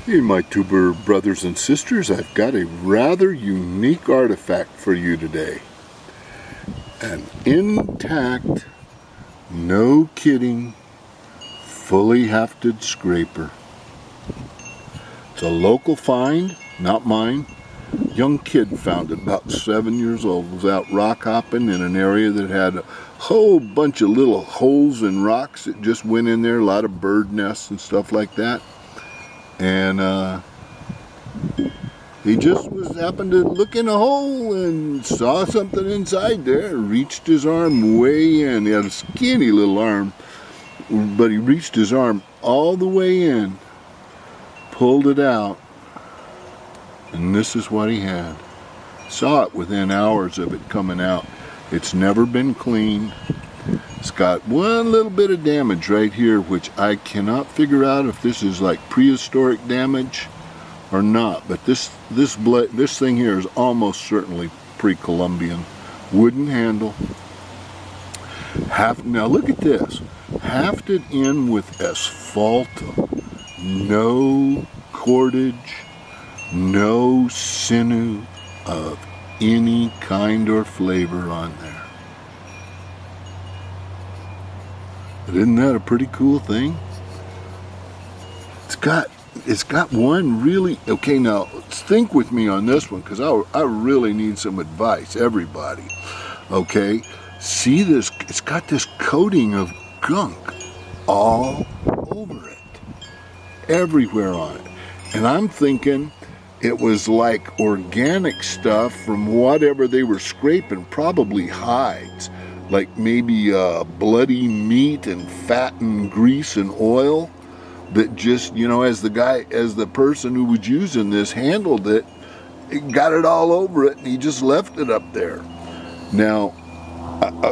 Hey, my tuber brothers and sisters, I've got a rather unique artifact for you today. An intact, no kidding, fully hafted scraper. It's a local find, not mine. Young kid found it, about 7 years old. Was out rock hopping in an area that had a whole bunch of little holes in rocks that just went in there, a lot of bird nests and stuff like that. And he just happened to look in a hole and saw something inside there. Reached his arm way in. He had a skinny little arm, but he reached his arm all the way in, pulled it out, and this is what he had. Saw it within hours of it coming out. It's never been cleaned. It's got one little bit of damage right here, which I cannot figure out if this is like prehistoric damage or not. But this thing here is almost certainly Pre-Columbian. Wooden handle. Now look at this. Hafted in with asphaltum. No cordage, no sinew of any kind or flavor on there. Isn't that a pretty cool thing? It's got one really, okay, now think with me on this one, because I really need some advice, everybody. Okay, see this, it's got this coating of gunk all over it, everywhere on it. And I'm thinking it was like organic stuff from whatever they were scraping, probably hides. Like maybe bloody meat and fat and grease and oil that just, you know, as the person who was using this handled it, got it all over it, and he just left it up there. Now,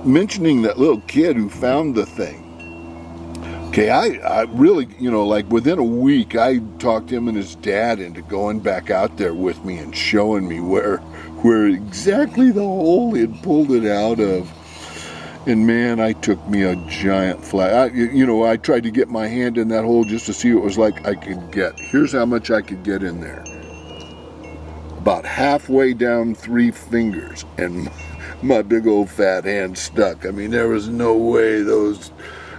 mentioning that little kid who found the thing, okay, I really, you know, like within a week, I talked him and his dad into going back out there with me and showing me where exactly the hole he had pulled it out of. And man, I took me a giant flag. I tried to get my hand in that hole just to see what it was like I could get. Here's how much I could get in there. About halfway down 3 fingers, and my big old fat hand stuck. I mean, there was no way those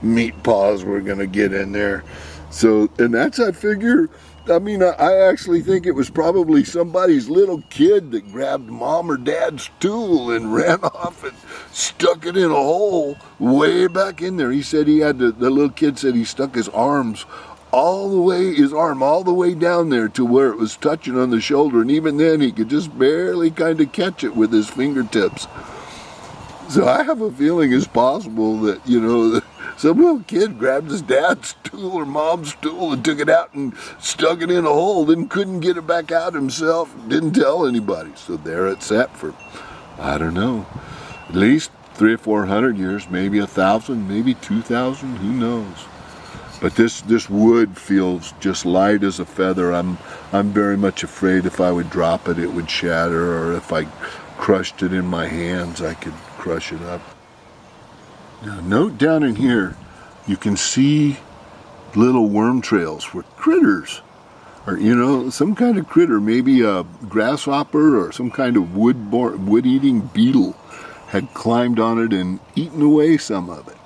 meat paws were gonna get in there. So, and that's, I figure, I mean, I actually think it was probably somebody's little kid that grabbed mom or dad's tool and ran off and stuck it in a hole way back in there. He said he had the little kid said he stuck his arm all the way down there to where it was touching on the shoulder, and even then he could just barely kind of catch it with his fingertips. So I have a feeling it's possible that, you know, some little kid grabbed his dad's tool or mom's tool and took it out and stuck it in a hole, then couldn't get it back out himself, didn't tell anybody. So there it sat for, I don't know, at least 300 or 400 years, maybe 1,000, maybe 2,000, who knows. But this wood feels just light as a feather. I'm very much afraid if I would drop it, it would shatter, or if I crushed it in my hands, I could crush it up. Now note down in here, you can see little worm trails where critters, or you know, some kind of critter, maybe a grasshopper or some kind of wood-eating beetle had climbed on it and eaten away some of it.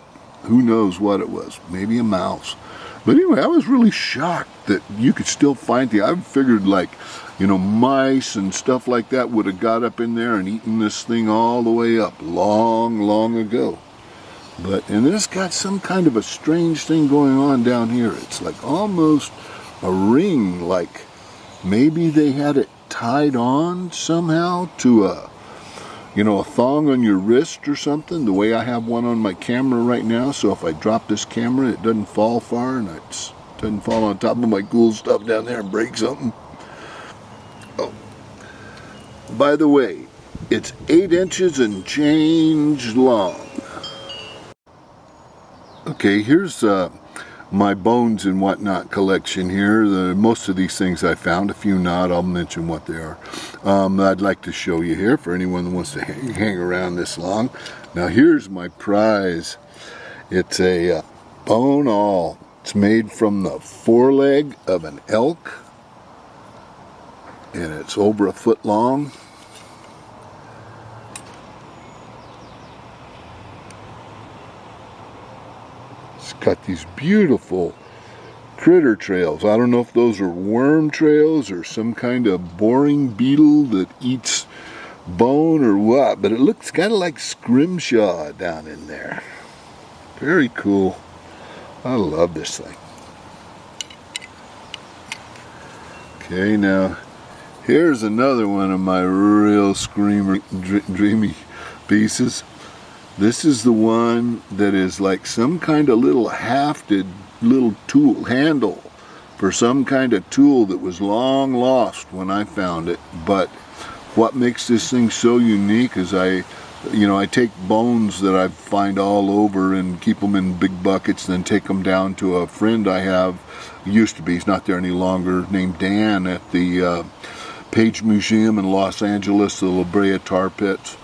Who knows what it was, maybe a mouse. But anyway, I was really shocked that you could still find I figured, like, you know, mice and stuff like that would have got up in there and eaten this thing all the way up long ago. And it's got some kind of a strange thing going on down here. It's like almost a ring, like maybe they had it tied on somehow to a thong on your wrist or something, the way I have one on my camera right now. So if I drop this camera, it doesn't fall far, and it doesn't fall on top of my cool stuff down there and break something. Oh, by the way, it's 8 inches and change long. Okay, here's my bones and whatnot collection here. Most of these things I found, a few not. I'll mention what they are. I'd like to show you here for anyone that wants to hang around this long. Now here's my prize. It's a bone awl. It's made from the foreleg of an elk and it's over a foot long. It's got these beautiful critter trails. I don't know if those are worm trails or some kind of boring beetle that eats bone or what, but it looks kind of like scrimshaw down in there. Very cool. I love this thing. Okay, now here's another one of my real screamer dreamy pieces. This is the one that is like some kind of little hafted little tool handle for some kind of tool that was long lost when I found it. But what makes this thing so unique is I take bones that I find all over and keep them in big buckets, then take them down to a friend I have, used to be, he's not there any longer, named Dan, at the Page Museum in Los Angeles, the La Brea Tar Pits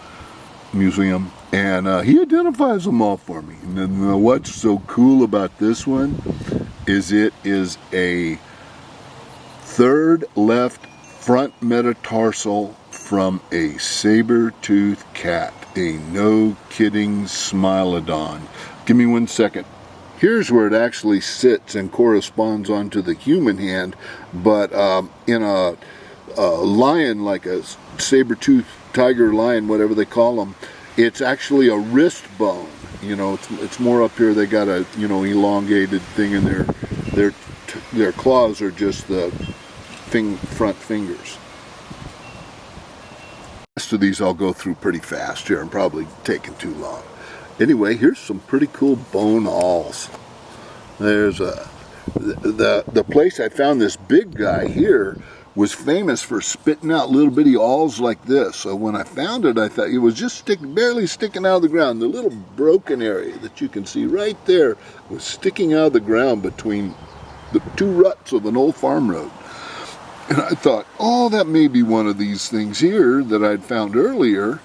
Museum, and he identifies them all for me. And then what's so cool about this one is it is a third left front metatarsal from a saber-toothed cat, a no-kidding Smilodon. Give me 1 second. Here's where it actually sits and corresponds onto the human hand, but in a lion, like a saber-toothed tiger, lion, whatever they call them, it's actually a wrist bone. It's more up here. They got a elongated thing in their claws are just the front fingers. The rest of these I'll go through pretty fast here. I'm probably taking too long. Anyway, here's some pretty cool bone awls. There's the place I found this big guy here was famous for spitting out little bitty awls like this. So when I found it, I thought it was just barely sticking out of the ground. The little broken area that you can see right there was sticking out of the ground between the two ruts of an old farm road. And I thought, oh, that may be one of these things here that I'd found earlier.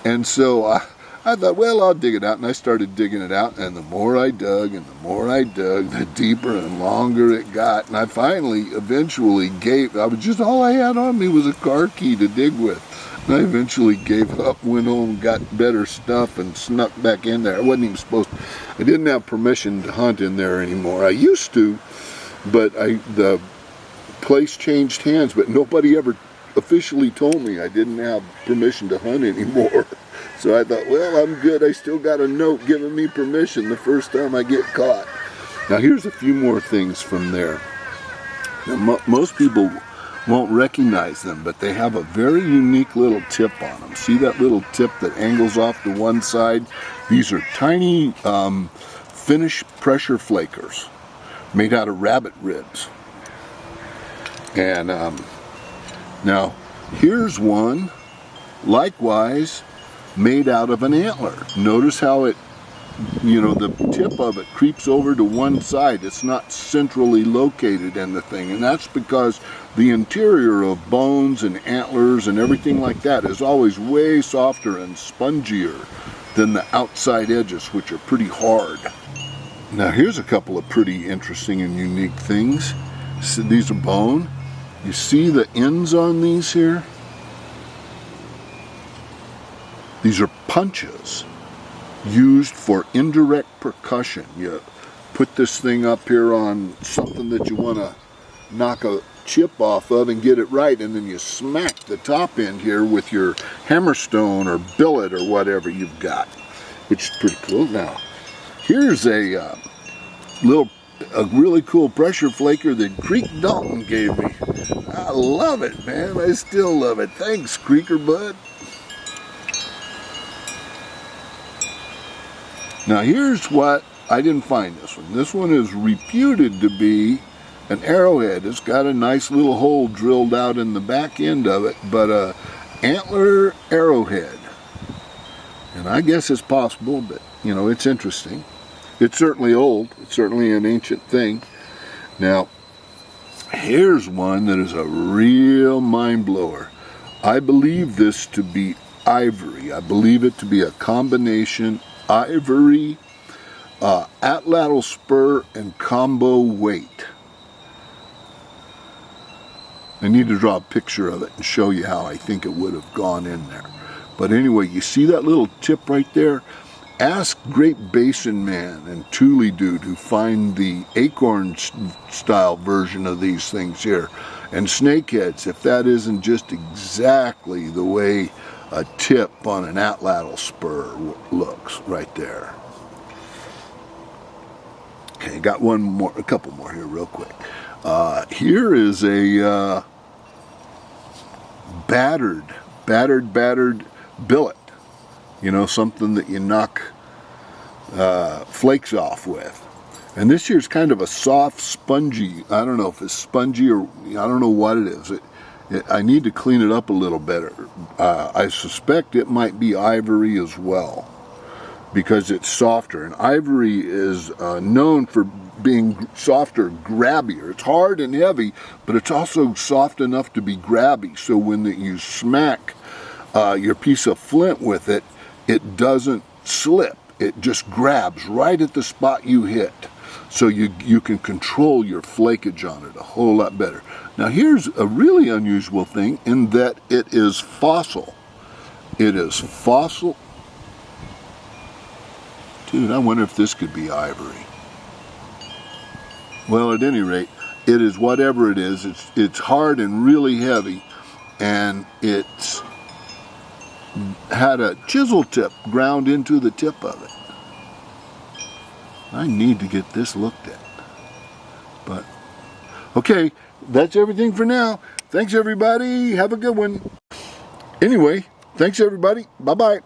And so I thought, well, I'll dig it out. And I started digging it out. And the more I dug and the more I dug, the deeper and longer it got. And I finally, eventually gave. All I had on me was a car key to dig with. And I eventually gave up, went home, got better stuff, and snuck back in there. I wasn't even supposed to. I didn't have permission to hunt in there anymore. I used to, but the place changed hands, but nobody ever officially told me I didn't have permission to hunt anymore. So I thought, well, I'm good. I still got a note giving me permission the first time I get caught. Now here's a few more things from there. Now, most people won't recognize them, but they have a very unique little tip on them. See that little tip that angles off to one side? These are tiny Finnish pressure flakers made out of rabbit ribs. And now here's one, likewise, made out of an antler. Notice how it, the tip of it creeps over to one side. It's not centrally located in the thing, and that's because the interior of bones and antlers and everything like that is always way softer and spongier than the outside edges, which are pretty hard. Now here's a couple of pretty interesting and unique things. So these are bone. You see the ends on these here? These are punches used for indirect percussion. You put this thing up here on something that you want to knock a chip off of and get it right, and then you smack the top end here with your hammerstone or billet or whatever you've got, which is pretty cool. Now, here's a really cool pressure flaker that Creek Dalton gave me. I love it, man. I still love it. Thanks, Creeker Bud. Now here's what, I didn't find this one. This one is reputed to be an arrowhead. It's got a nice little hole drilled out in the back end of it, but a antler arrowhead. And I guess it's possible, but it's interesting. It's certainly old. It's certainly an ancient thing. Now, here's one that is a real mind blower. I believe this to be ivory. I believe it to be a combination ivory, atlatl spur, and combo weight. I need to draw a picture of it and show you how I think it would have gone in there. But anyway, you see that little tip right there? Ask Great Basin Man and Thule Dude who find the acorn style version of these things here, and snakeheads, if that isn't just exactly the way a tip on an atlatl spur looks right there. Okay, got one more, a couple more here real quick. Here is a battered billet. You know, something that you knock flakes off with. And this here's kind of a soft, spongy, I don't know if it's spongy or I don't know what it is. I need to clean it up a little better. I suspect it might be ivory as well, because it's softer. And ivory is known for being softer, grabbier. It's hard and heavy, but it's also soft enough to be grabby. So when you smack your piece of flint with it, it doesn't slip. It just grabs right at the spot you hit. So you can control your flakage on it a whole lot better. Now here's a really unusual thing in that it is fossil. It is fossil. Dude, I wonder if this could be ivory. Well, at any rate, it is whatever it is. It's hard and really heavy, and it's had a chisel tip ground into the tip of it. I need to get this looked at. But, okay, that's everything for now. Thanks, everybody. Have a good one. Anyway, thanks, everybody. Bye-bye.